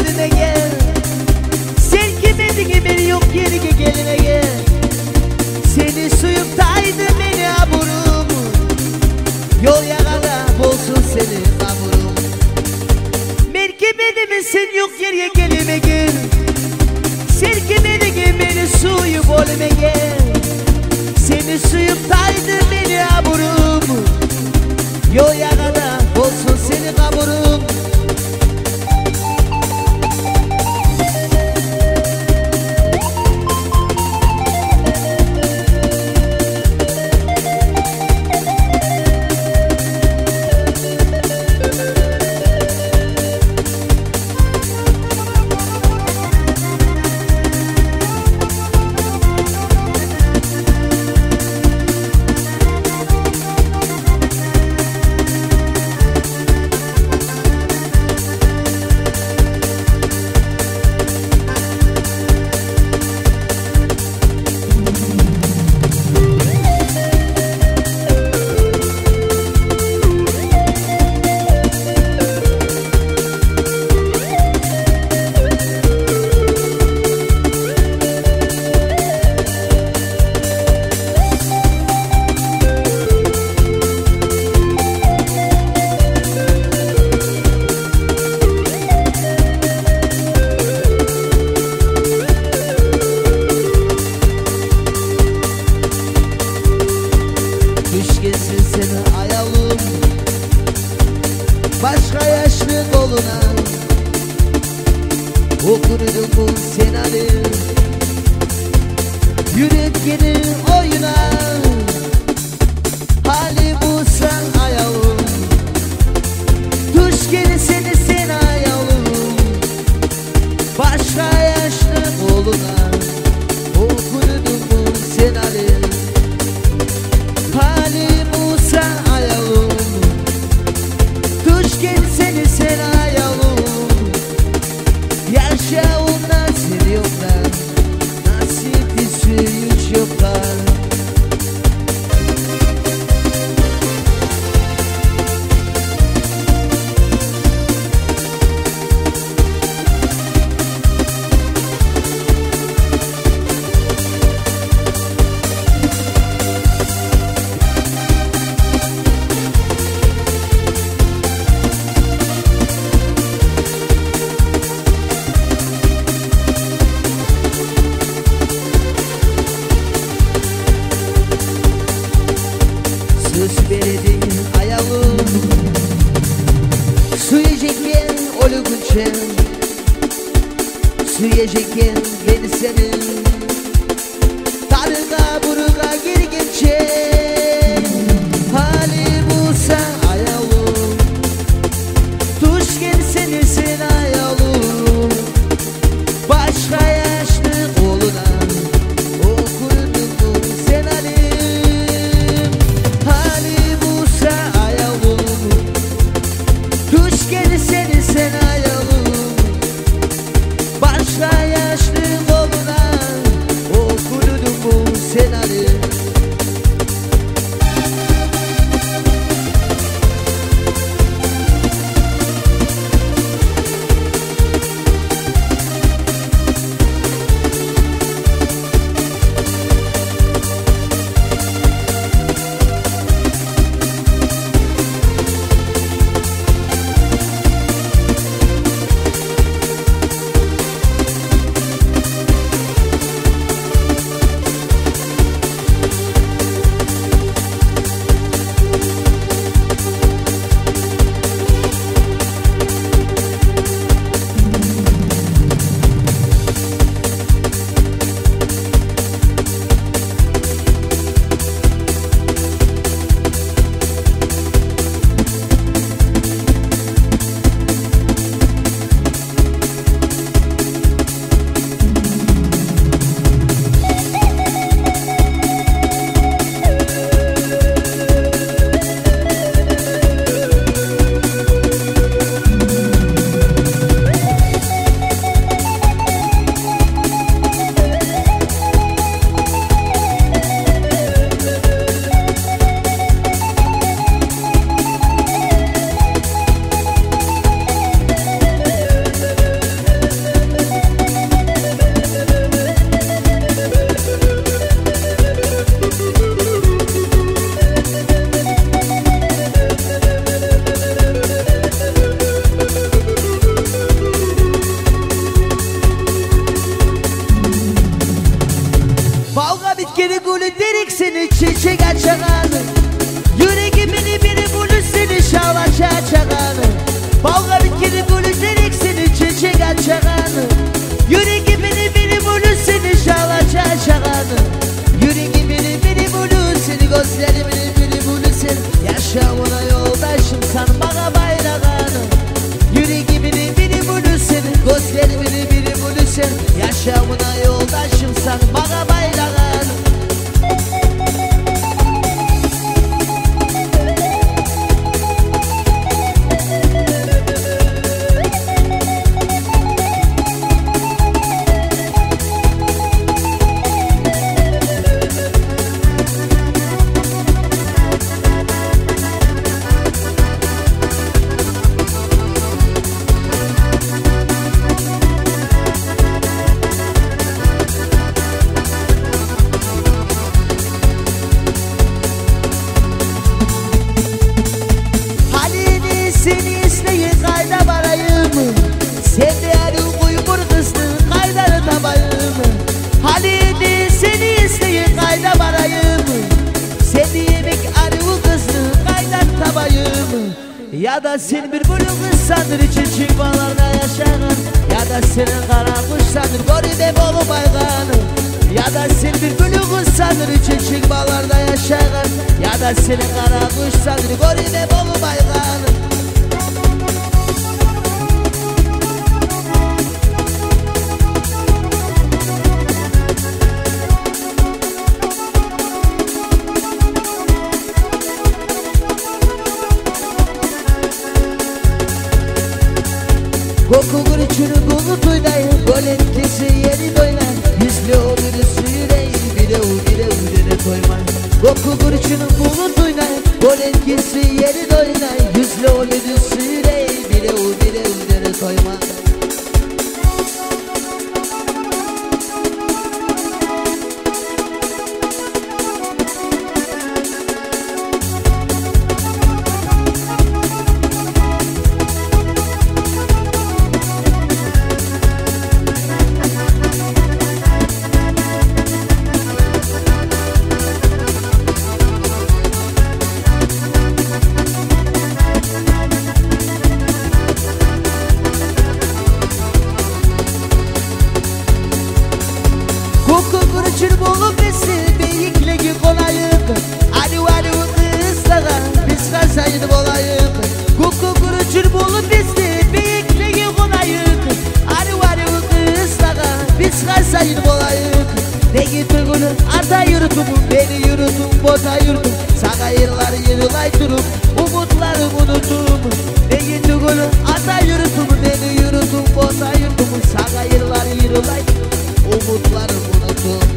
bolime gel. Sen kimedin beni yok geri gelime gel. Seni suyuktaydı beni aburum. Yol yakada bolsun seni kaburum. Merkebedimi sen yok geriye gelime gel. Sen kimedin beni suyu bolime gel. Seni suyuktaydı beni aburum. Yol yakada bolsun seni kaburum. Başka yaşlı koluna okurdum bu senaryo. Yürek gelir oyuna. Hali bu sen ayağım. Tuş gelir seni sen ayağım. Başka yaşlı koluna okurdum bu senaryo. Hali bu sen ayağım. Tuş gel seni sen ayağım. Yaşağımdan seni yoklar. Nasipli suyuç yoklar. Söz veredin ayağım. Su yiyecekken ölügünçe. Su yiyecekken beni senin. Tarıga buruga girgince. Hali bu sen ayağım. Tuş gel seni sen ayağım. Başka yaşlı koluna okurdum bu senaryo. Tuş gel seni sen ayağım. Başka yaşlı koluna okurdum bu senaryo. seni çiçek açanı. Yüreğimini biri bulur seni şavaş açanı. Balga bikini bulur seni çiçek açanı. Yüreğimini biri bulur seni şavaş açanı. Yüreğimini biri bulur seni, gözlerimini biri bulur seni. Yaşamına yoldaşım sen bana bayrağını. Yüreğimini biri bulur seni, gözlerimini biri bulur seni. Yaşamına yoldaşım sen bana bayrağını. Ya da sen bir buluğun sanır çiçek bağlarda yaşanır. Ya da senin kara kuş sanır goride bolu bayganı. Ya da sen bir buluğun sanır çiçek bağlarda yaşanır. Ya da senin kara kuş sanır goride bolu bayganı. Koku gürçünü bulup duydayım, gol etkisi yeri doylar. Yüzlü o birisi yüreği, bire koyma. Koku gürçünü bulup duydayım, gol etkisi yeri doylar. Yüzlü o birisi yüreği, bire koyma. Ata yurtum, beni yurtum, bota yurtum. Sana yıllar yılay durup, umutlarım unutum. Beni tugulu, ata yurtum, beni yurtum, bota yurtum. Sana yıllar yılay durup, umutlarım unutum.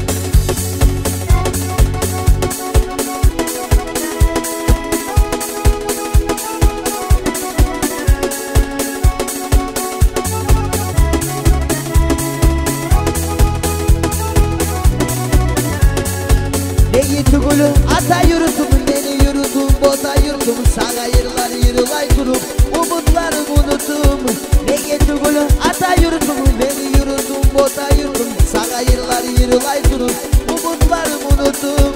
Ata yurtum, beni yurtum, bota yurtum. Sana yıllar yılay durup, umutlarım unutum. Ne getir gülü, ata yurtum, beni yurtum, bota yurtum. Sana yıllar yılay durup, umutlarım unutum.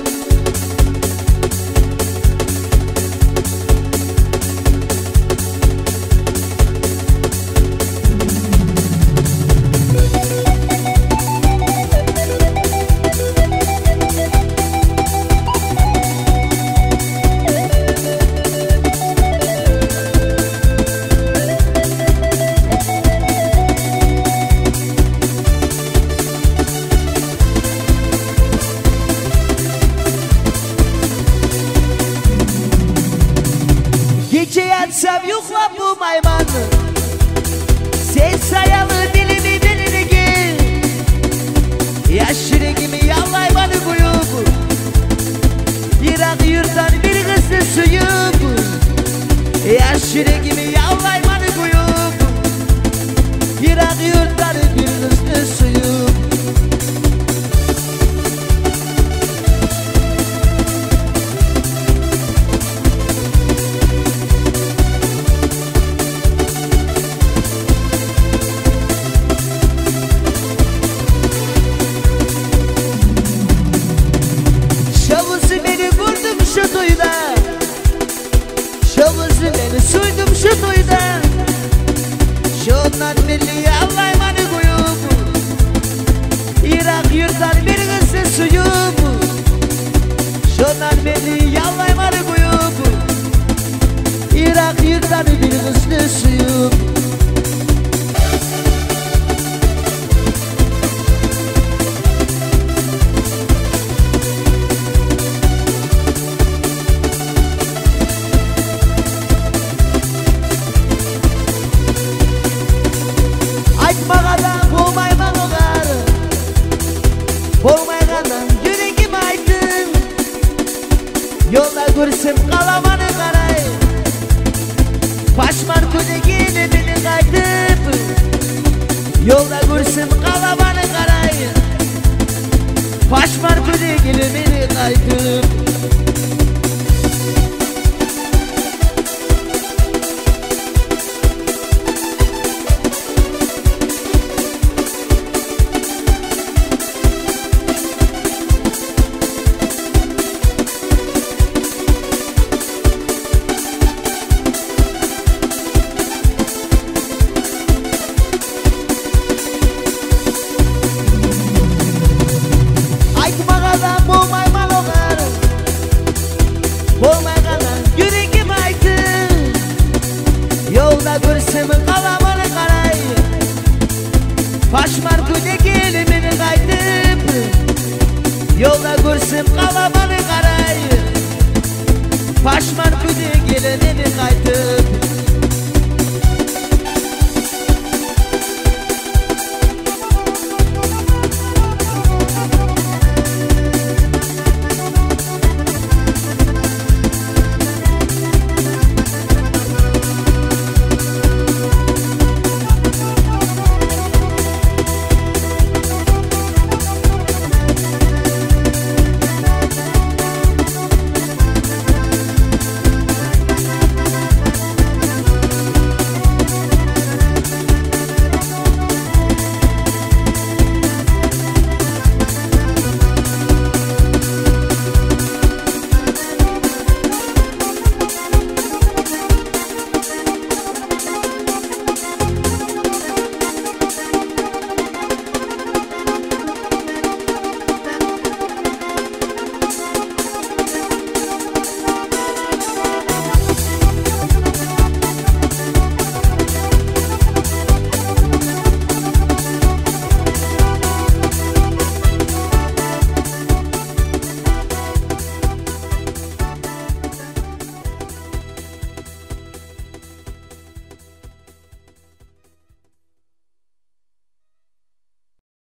gözünü suyup. Aytmagadan bolmayman olar, bolmaygandan yüregim aydın. Yolda görsem kalamanı karay, Paşman ködegini beni kaytıp. Yolda görsem kalamanı karay, Paşman ködegini beni kaytıp. Aytmagadan bolmayman olar, bolmaygandan yüregim aydın. Yolda görsem kalamanı karay, Paşman ködegini beni kaytıp. Yolda görsem kalamanı karay, Paşman ködegini beni kaytıp.